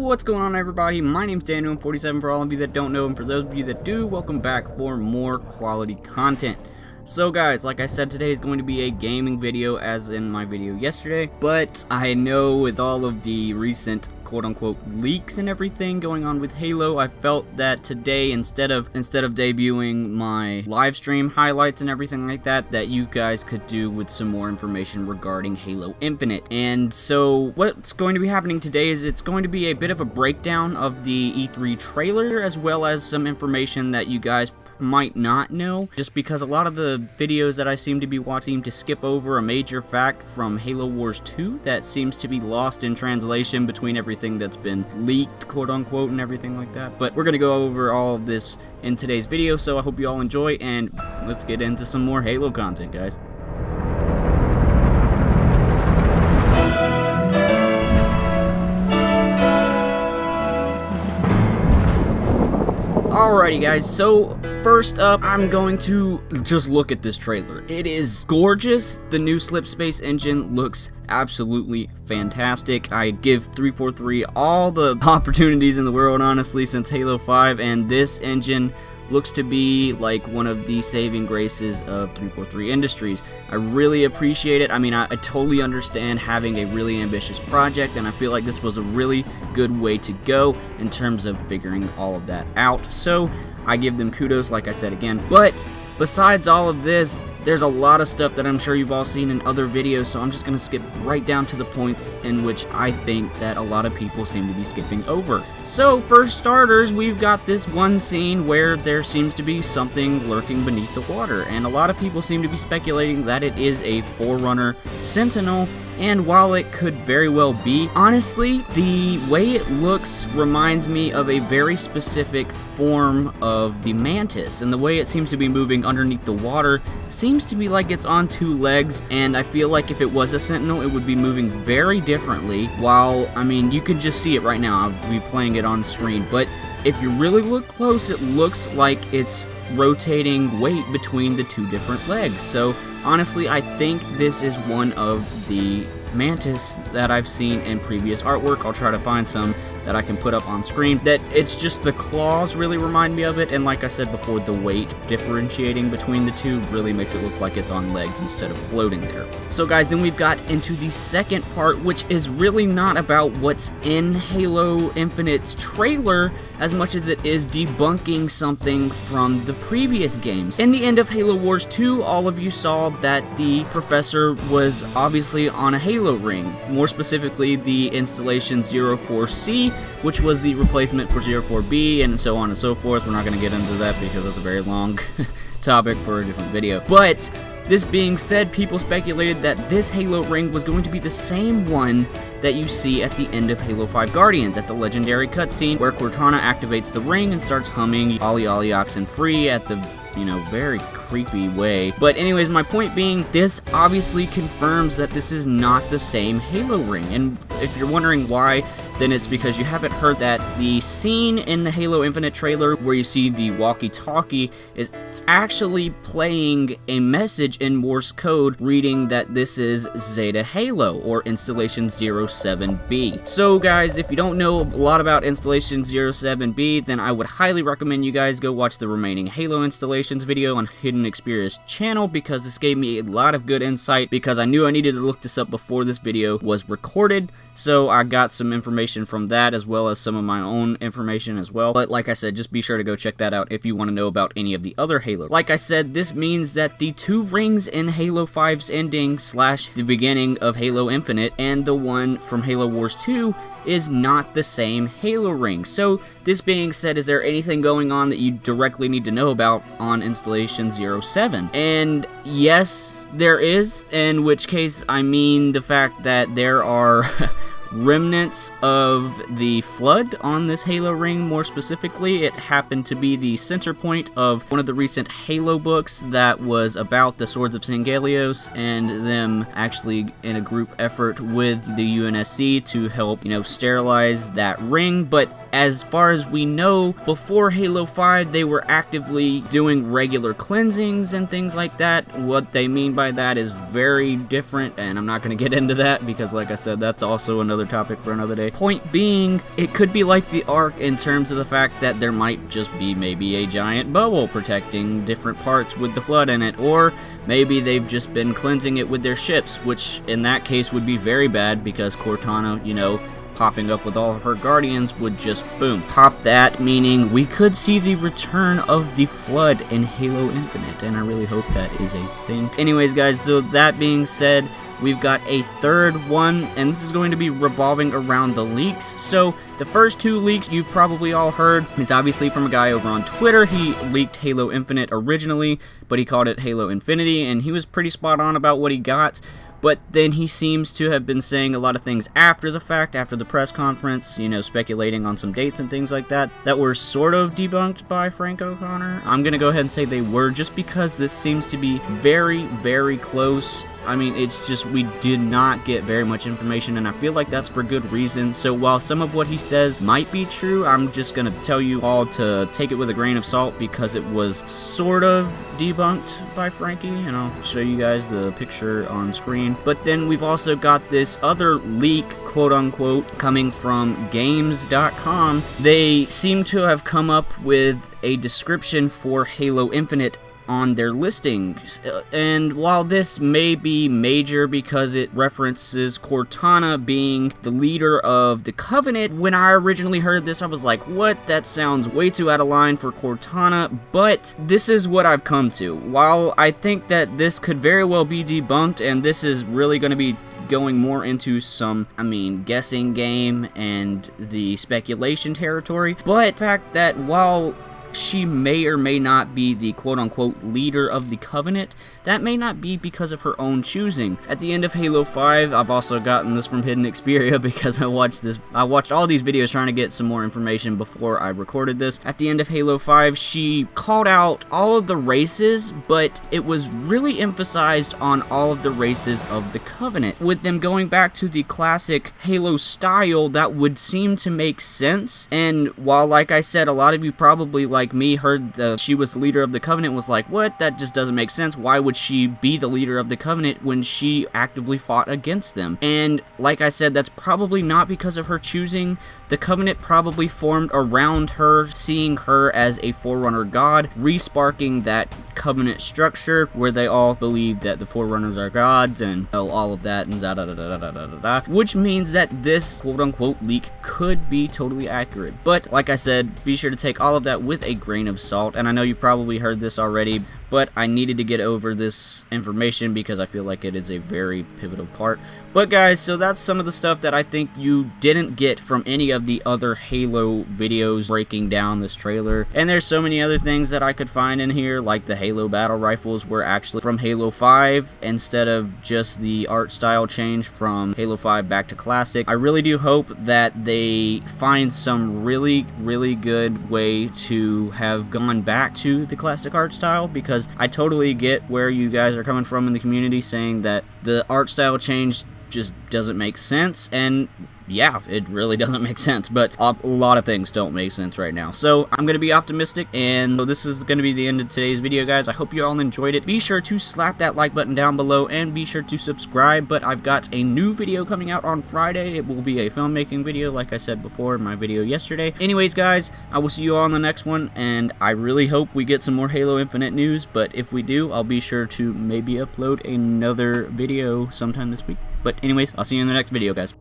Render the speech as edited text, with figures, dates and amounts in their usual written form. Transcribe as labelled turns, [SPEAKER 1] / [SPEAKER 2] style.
[SPEAKER 1] What's going on, everybody? My name's Daniel47 for all of you that don't know, and for those of you that do, welcome back for more quality content. So guys, like I said, today is going to be a gaming video, as in my video yesterday, but I know with all of the recent quote-unquote leaks and everything going on with Halo, I felt that today, instead of debuting my live stream highlights and everything like that, that you guys could do with some more information regarding Halo Infinite. And so what's going to be happening today is it's going to be a bit of a breakdown of the E3 trailer, as well as some information that you guys might not know, just because a lot of the videos that I seem to be watching seem to skip over a major fact from Halo Wars 2 that seems to be lost in translation between everything that's been leaked, quote unquote, and everything like that. But we're gonna go over all of this in today's video, so I hope you all enjoy, and let's get into some more Halo content, guys. Alrighty guys, so first up, I'm going to just look at this trailer. It is gorgeous. The new Slip Space engine looks absolutely fantastic. I give 343 all the opportunities in the world, honestly, since Halo 5, and this engine looks to be like one of the saving graces of 343 Industries. I really appreciate it. I mean, I totally understand having a really ambitious project, and I feel like this was a really good way to go in terms of figuring all of that out. So I give them kudos, like I said again. But besides all of this, there's a lot of stuff that I'm sure you've all seen in other videos, so I'm just going to skip right down to the points in which I think that a lot of people seem to be skipping over. So, for starters, we've got this one scene where there seems to be something lurking beneath the water, and a lot of people seem to be speculating that it is a Forerunner Sentinel. And while it could very well be, honestly, the way it looks reminds me of a very specific form of the Mantis, and the way it seems to be moving underneath the water seems to be like it's on two legs, and I feel like if it was a Sentinel, it would be moving very differently. While, I mean, you can just see it right now, I'll be playing it on screen, but if you really look close, it looks like it's rotating weight between the two different legs. So honestly, I think this is one of the Mantis that I've seen in previous artwork. I'll try to find some that I can put up on screen. That it's just the claws really remind me of it, and like I said before, the weight differentiating between the two really makes it look like it's on legs instead of floating there. So guys, then we've got into the second part, which is really not about what's in Halo Infinite's trailer as much as it is debunking something from the previous games. In the end of Halo Wars 2, all of you saw that the Professor was obviously on a Halo ring, more specifically the installation 04C, which was the replacement for 04B, and so on and so forth. We're not going to get into that because that's a very long topic for a different video. But this being said, people speculated that this Halo ring was going to be the same one that you see at the end of Halo 5 Guardians, at the legendary cutscene where Cortana activates the ring and starts humming Ollie Ollie Oxen Free at the, very creepy way. But anyways, my point being, this obviously confirms that this is not the same Halo ring. And if you're wondering why, then it's because you haven't heard that the scene in the Halo Infinite trailer where you see the walkie-talkie is it's actually playing a message in Morse code reading that this is Zeta Halo, or Installation 07B. So guys, if you don't know a lot about Installation 07B, then I would highly recommend you guys go watch the remaining Halo installations video on Hidden Xperia's channel, because this gave me a lot of good insight, because I knew I needed to look this up before this video was recorded. So I got some information from that, as well as some of my own information as well. But like I said, just be sure to go check that out if you want to know about any of the other Halo. Like I said, this means that the two rings in Halo 5's ending / the beginning of Halo Infinite and the one from Halo Wars 2 is not the same Halo ring. So this being said, is there anything going on that you directly need to know about on Installation 07? And yes, there is, in which case I mean the fact that there are remnants of the Flood on this Halo ring. More specifically, it happened to be the center point of one of the recent Halo books that was about the Swords of Sangalios and them actually in a group effort with the UNSC to help, sterilize that ring. But as far as we know, before Halo 5, they were actively doing regular cleansings and things like that. What they mean by that is very different, and I'm not going to get into that because, like I said, that's also another topic for another day. Point being, it could be like the Ark in terms of the fact that there might just be maybe a giant bubble protecting different parts with the Flood in it, or maybe they've just been cleansing it with their ships, which in that case would be very bad because Cortana, you know, popping up with all of her Guardians would just, boom, pop that, meaning we could see the return of the Flood in Halo Infinite, and I really hope that is a thing. Anyways, guys, so that being said, we've got a third one, and this is going to be revolving around the leaks. So the first two leaks you've probably all heard is obviously from a guy over on Twitter. He leaked Halo Infinite originally, but he called it Halo Infinity, and he was pretty spot on about what he got. But then he seems to have been saying a lot of things after the fact, after the press conference, you know, speculating on some dates and things like that, that were sort of debunked by Frank O'Connor. I'm going to go ahead and say they were, just because this seems to be very, very close. I mean, it's just, we did not get very much information, and I feel like that's for good reason. So while some of what he says might be true, I'm just going to tell you all to take it with a grain of salt because it was sort of debunked by Frankie, and I'll show you guys the picture on screen. But then we've also got this other leak, quote-unquote, coming from games.com. They seem to have come up with a description for Halo Infinite on their listings, and while this may be major because it references Cortana being the leader of the Covenant, when I originally heard this I was like, what? That sounds way too out of line for Cortana. But this is what I've come to. While I think that this could very well be debunked, and this is really going to be going more into some, guessing game and the speculation territory, but the fact that while she may or may not be the quote-unquote leader of the Covenant, that may not be because of her own choosing. At the end of Halo 5, I've also gotten this from Hidden Xperia because I watched all these videos trying to get some more information before I recorded this. At the end of Halo 5, she called out all of the races, but it was really emphasized on all of the races of the Covenant. With them going back to the classic Halo style, that would seem to make sense, and while, like I said, a lot of you probably, like me, heard she was the leader of the Covenant, was like, what? That just doesn't make sense. Why would she be the leader of the Covenant when she actively fought against them? And like I said, that's probably not because of her choosing. The Covenant probably formed around her, seeing her as a Forerunner god, re-sparking that Covenant structure where they all believe that the Forerunners are gods and all of that and da-da-da-da-da-da-da-da, which means that this quote-unquote leak could be totally accurate. But like I said, be sure to take all of that with a grain of salt, and I know you probably heard this already, but I needed to get over this information because I feel like it is a very pivotal part. But guys, so that's some of the stuff that I think you didn't get from any of the other Halo videos breaking down this trailer. And there's so many other things that I could find in here, like the Halo battle rifles were actually from Halo 5 instead of just the art style change from Halo 5 back to Classic. I really do hope that they find some really, really good way to have gone back to the Classic art style, because I totally get where you guys are coming from in the community saying that the art style change just doesn't make sense, and yeah, it really doesn't make sense, but a lot of things don't make sense right now. So I'm going to be optimistic, and this is going to be the end of today's video, guys. I hope you all enjoyed it. Be sure to slap that like button down below, and be sure to subscribe. But I've got a new video coming out on Friday. It will be a filmmaking video, like I said before in my video yesterday. Anyways, guys, I will see you all on the next one, and I really hope we get some more Halo Infinite news, but if we do, I'll be sure to maybe upload another video sometime this week. But anyways, I'll see you in the next video, guys.